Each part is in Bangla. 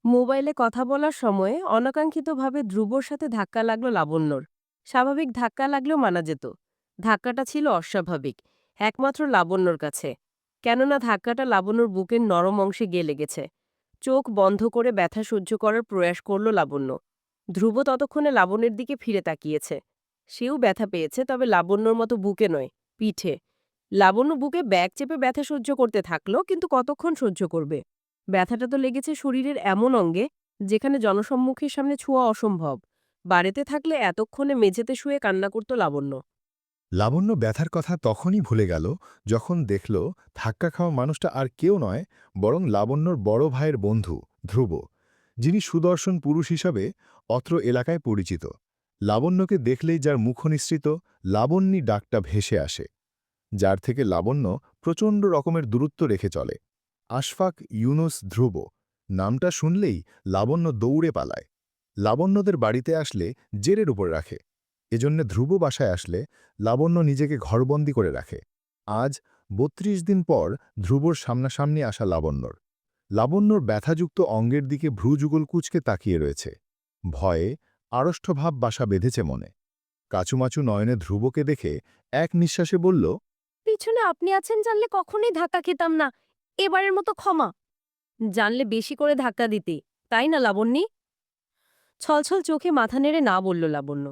মোবাইলে কথা বলার সময় অনাকাঙ্ক্ষিতভাবে ধ্রুবর সাথে ধাক্কা লাগলো লাবণ্যর। স্বাভাবিক ধাক্কা লাগলেও মানা যেত। ধাক্কাটা ছিল অস্বাভাবিক, একমাত্র লাবণ্যর কাছে। কেননা ধাক্কাটা লাবণ্যর বুকের নরম অংশে গিয়ে লেগেছে। চোখ বন্ধ করে ব্যথা সহ্য করার প্রয়াস করল লাবণ্য। ধ্রুব ততক্ষণে লাবণ্যের দিকে ফিরে তাকিয়েছে। সেও ব্যথা পেয়েছে, তবে লাবণ্যর মতো বুকে নয়, পিঠে। লাবণ্য বুকে ব্যাগ চেপে ব্যথা সহ্য করতে থাকলো, কিন্তু কতক্ষণ সহ্য করবে? ব্যথাটা তো লেগেছে শরীরের এমন অঙ্গে যেখানে জনসম্মুখের সামনে ছোঁয়া অসম্ভব। বাড়িতে থাকলে এতক্ষণে মেঝেতে শুয়ে কান্না করত লাবণ্য। লাবণ্য ব্যথার কথা তখনই ভুলে গেল যখন দেখল ধাক্কা খাওয়া মানুষটা আর কেউ নয়, বরং লাবণ্যর বড় ভাইয়ের বন্ধু ধ্রুব, যিনি সুদর্শন পুরুষ হিসাবে অত্র এলাকায় পরিচিত। লাবণ্যকে দেখলেই যার মুখনিসৃত লাবণ্যী ডাকটা ভেসে আসে, যার থেকে লাবণ্য প্রচণ্ড রকমের দূরত্ব রেখে চলে। আশফাক ইউনুস ধ্রুব নামটা শুনলেই লাবণ্য দৌড়ে পালায়। লাবণ্যদের বাড়িতে আসলে জেরের উপর রাখে। এজন্যে ধ্রুব বাসায় আসলে লাবণ্য নিজেকে ঘরবন্দি করে রাখে। আজ ৩২ দিন পর ধ্রুবর সামনাসামনি আসা লাবণ্যর। লাবণ্যর ব্যথাযুক্ত অঙ্গের দিকে ভ্রুযুগল কুঁচকে তাকিয়ে রয়েছে। ভয়ে আড়ষ্ঠভাব বাসা বেঁধেছে মনে। কাচুমাচু নয়নে ধ্রুবকে দেখে এক নিঃশ্বাসে বলল, পিছনে আপনি আছেন জানলে কখনোই ধাক্কা খেতাম না। এবারের মতো ক্ষমা। জানলে বেশি করে ধাক্কা দিতে, তাই না লাবণ্যী? ছলছল চোখে মাথা নেড়ে না বলল লাবণ্য।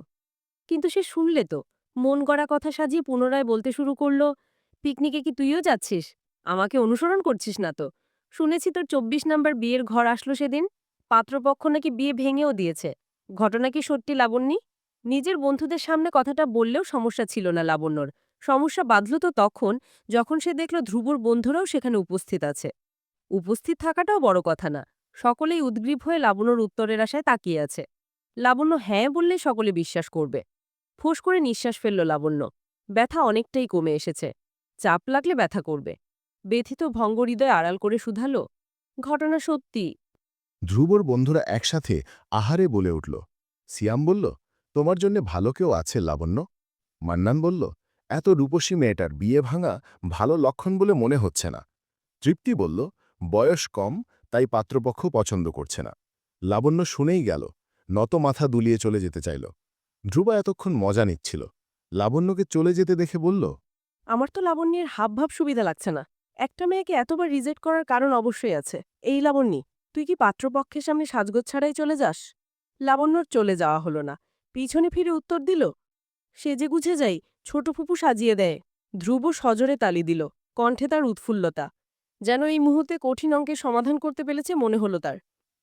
কিন্তু সে শুনলে তো। মন গড়া কথা সাজিয়ে পুনরায় বলতে শুরু করলো, পিকনিকে কি তুইও যাচ্ছিস? আমাকে অনুসরণ করছিস না তো? শুনেছি তোর ২৪ নাম্বার বিয়ের ঘর আসলো সেদিন। পাত্রপক্ষ নাকি বিয়ে ভেঙেও দিয়েছে। ঘটনা কি সত্যি লাবণ্যী? নিজের বন্ধুদের সামনে কথাটা বললেও সমস্যা ছিল না লাবণ্যর। সমস্যা বাঁধল তো তখন, যখন সে দেখল ধ্রুবর বন্ধুরাও সেখানে উপস্থিত আছে। উপস্থিত থাকাটাও বড় কথা না। সকলেই উদ্গ্রীব হয়ে লাবণ্যর উত্তরের আশায় তাকিয়ে আছে। লাবণ্য হ্যাঁ বললে সকলে বিশ্বাস করবে। ফোঁস করে নিঃশ্বাস ফেলল লাবণ্য। ব্যথা অনেকটাই কমে এসেছে। চাপ লাগলে ব্যথা করবে। ব্যথিত ভঙ্গ হৃদয় আড়াল করে শুধালো, ঘটনা সত্যি? ধ্রুবর বন্ধুরা একসাথে আহারে বলে উঠল। সিয়াম বলল, তোমার জন্যে ভালো কেউ আছে লাবণ্য। মান্নান বলল, এত রূপসী মেয়েটার বিয়ে ভাঙা ভালো লক্ষণ বলে মনে হচ্ছে না। তৃপ্তি বলল, বয়স কম, তাই পাত্রপক্ষ পছন্দ করছে না। লাবণ্য শুনেই গেল, নত মাথা দুলিয়ে চলে যেতে চাইল। ধ্রুবা এতক্ষণ মজা নিচ্ছিল। লাবণ্যকে চলে যেতে দেখে বলল, আমার তো লাবণ্যের হাবভাব সুবিধা লাগছে না। একটা মেয়েকে এতবার রিজেক্ট করার কারণ অবশ্যই আছে। এই লাবণ্যী, তুই কি পাত্রপক্ষের সামনে সাজগোজ ছাড়াই চলে যাস? লাবণ্যর চলে যাওয়া হলো না। পিছনে ফিরে উত্তর দিল, সেজে গুছে যাই, ছোট ফুপু সাজিয়ে দেয়। ধ্রুব সজোরে তালি দিল, কণ্ঠে তার উৎফুল্লতা। যেন এই মুহূর্তে কঠিন অঙ্কের সমাধান করতে পেরেছে মনে হলো তার।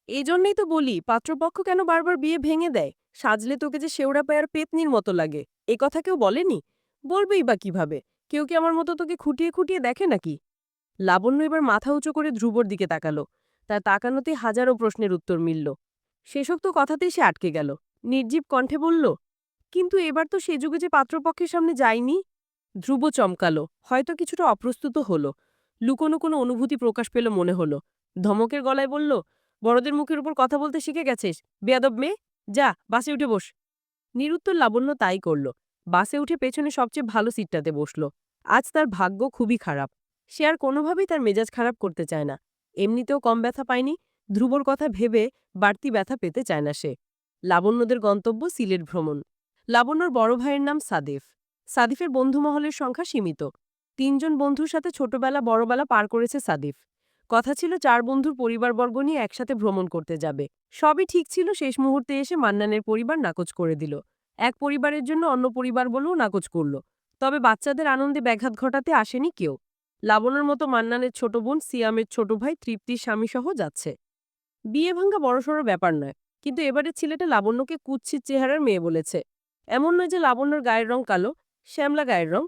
এই জন্যই তো বলি, পাত্রপক্ষ কেন বারবার বিয়ে ভেঙে দেয়? সাজলে তোকে যে শেওড়া পায়ার পেতনির মতো লাগে, এ কথা কেউ বলেনি? বলবেই বা কিভাবে? কেউ কি আমার মতো তোকে খুঁটিয়ে খুঁটিয়ে দেখে নাকি? লাবণ্য এবার মাথা উঁচু করে ধ্রুবর দিকে তাকালো। তার তাকানোতেই হাজারো প্রশ্নের উত্তর মিলল। শেষোক্ত কথাতেই সে আটকে গেল। নির্জীব কণ্ঠে বলল, কিন্তু এবার তো সে যুগে যে পাত্রপক্ষের সামনে যায়নি। ধ্রুব চমকালো, হয়তো কিছুটা অপ্রস্তুত হলো। লুকোনো কোনো অনুভূতি প্রকাশ পেল মনে হলো। ধমকের গলায় বলল, বড়দের মুখের উপর কথা বলতে শিখে গেছিস বেয়াদব মেয়ে? যা, বাসে উঠে বস। নিরুত্তর লাবণ্য তাই করল। বাসে উঠে পেছনে সবচেয়ে ভালো সিটটাতে বসল। আজ তার ভাগ্য খুবই খারাপ। সে আর কোনোভাবেই তার মেজাজ খারাপ করতে চায় না। এমনিতেও কম ব্যথা পায়নি। ধ্রুবর কথা ভেবে বাড়তি ব্যথা পেতে চায় না সে। লাবণ্যদের গন্তব্য সিলেট ভ্রমণ। লাবণ্যর বড় ভাইয়ের নাম সাদিফ। সাদিফের বন্ধুমহলের সংখ্যা সীমিত। ৩ জন বন্ধুর সাথে ছোটবেলা বড়বেলা পার করেছে সাদিফ। কথা ছিল ৪ বন্ধুর পরিবারবর্গ নিয়ে একসাথে ভ্রমণ করতে যাবে। সবই ঠিক ছিল, শেষ মুহূর্তে এসে মান্নানের পরিবার নাকচ করে দিল। এক পরিবারের জন্য অন্য পরিবার বলেও নাকচ করল। তবে বাচ্চাদের আনন্দে ব্যাঘাত ঘটাতে আসেনি কেউ। লাবণ্যর মতো মান্নানের ছোট বোন সিয়ামের ছোট ভাই তৃপ্তির স্বামীসহ যাচ্ছে। বিয়ে ভাঙ্গা বড়সড় ব্যাপার নয়, কিন্তু এবারের ছেলেটা লাবণ্যকে কুৎসিত চেহারার মেয়ে বলেছে। এমন নয় যে লাবণ্যর গায়ের রং কালো, শ্যামলা গায়ের রং।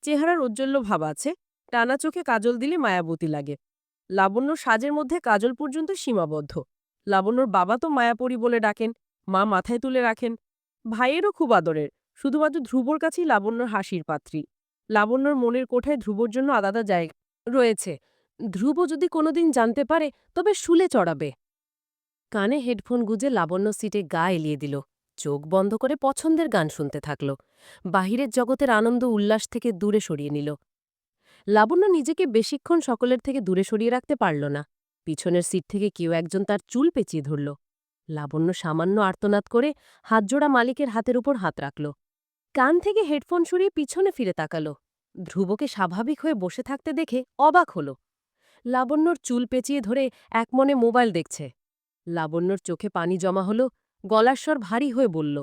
চেহারার ঔজ্জ্বল্য ভাব আছে। টানা চোখে কাজল দিলে মায়াবতী লাগে। লাবণ্যর সাজের মধ্যে কাজল পর্যন্ত সীমাবদ্ধ। লাবণ্যর বাবা তো মায়াপরী বলে ডাকেন, মা মাথায় তুলে রাখেন। ভাইয়েরও খুব আদরের। শুধুমাত্র ধ্রুবর কাছেই লাবণ্যর হাসির পাত্রী। লাবণ্যর মনের কোঠায় ধ্রুবর জন্য আলাদা জায়গা রয়েছে। ধ্রুব যদি কোনোদিন জানতে পারে, তবে শুলে চড়াবে। কানে হেডফোন গুজে লাবণ্য সিটে গা এলিয়ে দিল। চোখ বন্ধ করে পছন্দের গান শুনতে থাকল। বাহিরের জগতের আনন্দ উল্লাস থেকে দূরে সরিয়ে নিল। লাবণ্য নিজেকে বেশিক্ষণ সকলের থেকে দূরে সরিয়ে রাখতে পারল না। পিছনের সিট থেকে কেউ একজন তার চুল পেঁচিয়ে ধরল। লাবণ্য সামান্য আর্তনাদ করে হাতজোড়া মালিকের হাতের উপর হাত রাখল। কান থেকে হেডফোন সরিয়ে পিছনে ফিরে তাকাল। ধ্রুবকে স্বাভাবিক হয়ে বসে থাকতে দেখে অবাক হল। লাবণ্যর চুল পেঁচিয়ে ধরে একমনে মোবাইল দেখছে। লাবণ্যর চোখে পানি জমা হল, গলার স্বর ভারী হয়ে বলল,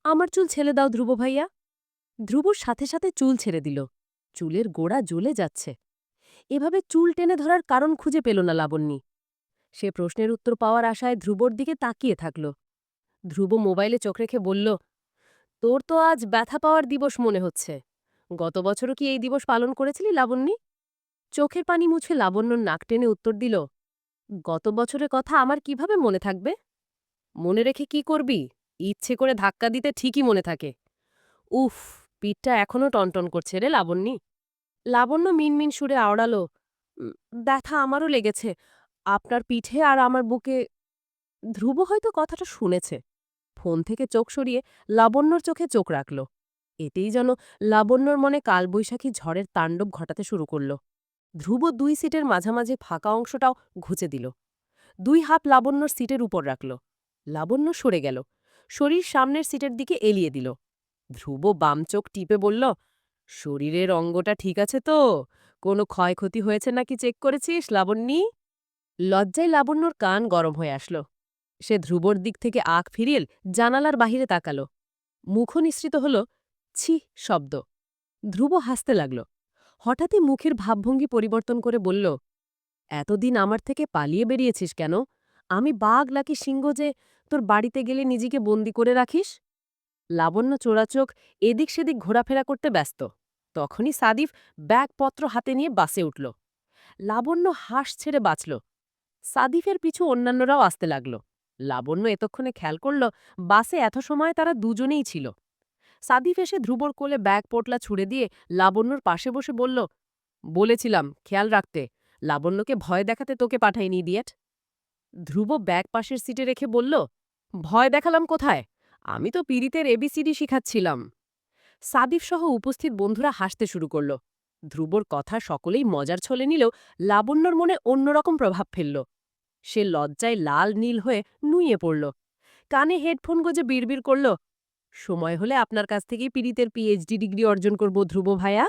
আমার চুল ছেড়ে দাও ধ্রুব ভাইয়া। ধ্রুবর সাথে সাথে চুল ছেড়ে দিল। চুলের গোড়া জ্বলে যাচ্ছে। এভাবে চুল টেনে ধরার কারণ খুঁজে পেল না লাবণ্যী। সে প্রশ্নের উত্তর পাওয়ার আশায় ধ্রুবর দিকে তাকিয়ে থাকল। ধ্রুব মোবাইলে চোখ রেখে বলল, তোর তো আজ ব্যথা পাওয়ার দিবস মনে হচ্ছে। গত বছরও কি এই দিবস পালন করেছিলি লাবণ্যী? চোখের পানি মুছে লাবণ্যর নাক টেনে উত্তর দিল, গত বছরের কথা আমার কিভাবে মনে থাকবে? মনে রেখে কি করবি? ইচ্ছে করে ধাক্কা দিতে ঠিকই মনে থাকে। উফ, পিঠটা এখনও টনটন করছে রে লাবণ্যী। লাবণ্য মিনমিন সুরে আওড়াল, ব্যথা আমারও লেগেছে, আপনার পিঠে আর আমার বুকে। ধ্রুব হয়তো কথাটা শুনেছে। ফোন থেকে চোখ সরিয়ে লাবণ্যর চোখে চোখ রাখল। এতেই যেন লাবণ্যর মনে কালবৈশাখী ঝড়ের তাণ্ডব ঘটাতে শুরু করল। ধ্রুব 2 সিটের মাঝামাঝি ফাঁকা অংশটাও ঘুচে দিল। 2 হাত লাবণ্যর সিটের উপর রাখল। লাবণ্য সরে গেল। শরীর সামনের সিটের দিকে এলিয়ে দিল। ধ্রুব বাম চোখ টিপে বলল, শরীরের অঙ্গটা ঠিক আছে তো? কোনো ক্ষয়ক্ষতি হয়েছে নাকি চেক করেছিস লাবণ্যী? লজ্জায় লাবণ্যর কান গরম হয়ে আসল। সে ধ্রুবর দিক থেকে আঁখ ফিরিয়ে জানালার বাহিরে তাকাল। মুখ নিঃসৃত হল ছি শব্দ। ধ্রুব হাসতে লাগল। হঠাৎই মুখের ভাবভঙ্গি পরিবর্তন করে বলল, এতদিন আমার থেকে পালিয়ে বেরিয়েছিস কেন? আমি বাঘ নাকি সিংহ যে তোর বাড়িতে গেলে নিজেকে বন্দি করে রাখিস? লাবণ্য চোরাচোখ এদিক সেদিক ঘোরাফেরা করতে ব্যস্ত। তখনই সাদিফ ব্যাগপত্র হাতে নিয়ে বাসে উঠল। লাবণ্য হাঁস ছেড়ে বাঁচল। সাদিফের পিছু অন্যান্যরাও আসতে লাগল। লাবণ্য এতক্ষণে খেয়াল করল বাসে এত সময় তারা দুজনেই ছিল। সাদিফ এসে ধ্রুবর কোলে ব্যাগ পোটলা ছুড়ে দিয়ে লাবণ্যর পাশে বসে বলল, বলেছিলাম খেয়াল রাখতে, লাবণ্যকে ভয় দেখাতে তোকে পাঠাইনি ইডিয়েট। ধ্রুব ব্যাগ পাশের সিটে রেখে বলল, ভয় দেখালাম কোথায়? আমি তো পীড়িতের এবিসিডি শিখাচ্ছিলাম। সাদিফ সহ উপস্থিত বন্ধুরা হাসতে শুরু করল। ধ্রুবর কথা সকলেই মজার ছলে নিলেও লাবণ্যর মনে অন্যরকম প্রভাব ফেলল। সে লজ্জায় লাল নীল হয়ে নুইয়ে পড়ল। কানে হেডফোন গজে বিড়বিড় করল, সময় হলে আপনার কাছ থেকেই পীড়িতের পিএইচডি ডিগ্রি অর্জন করব ধ্রুব ভাইয়া।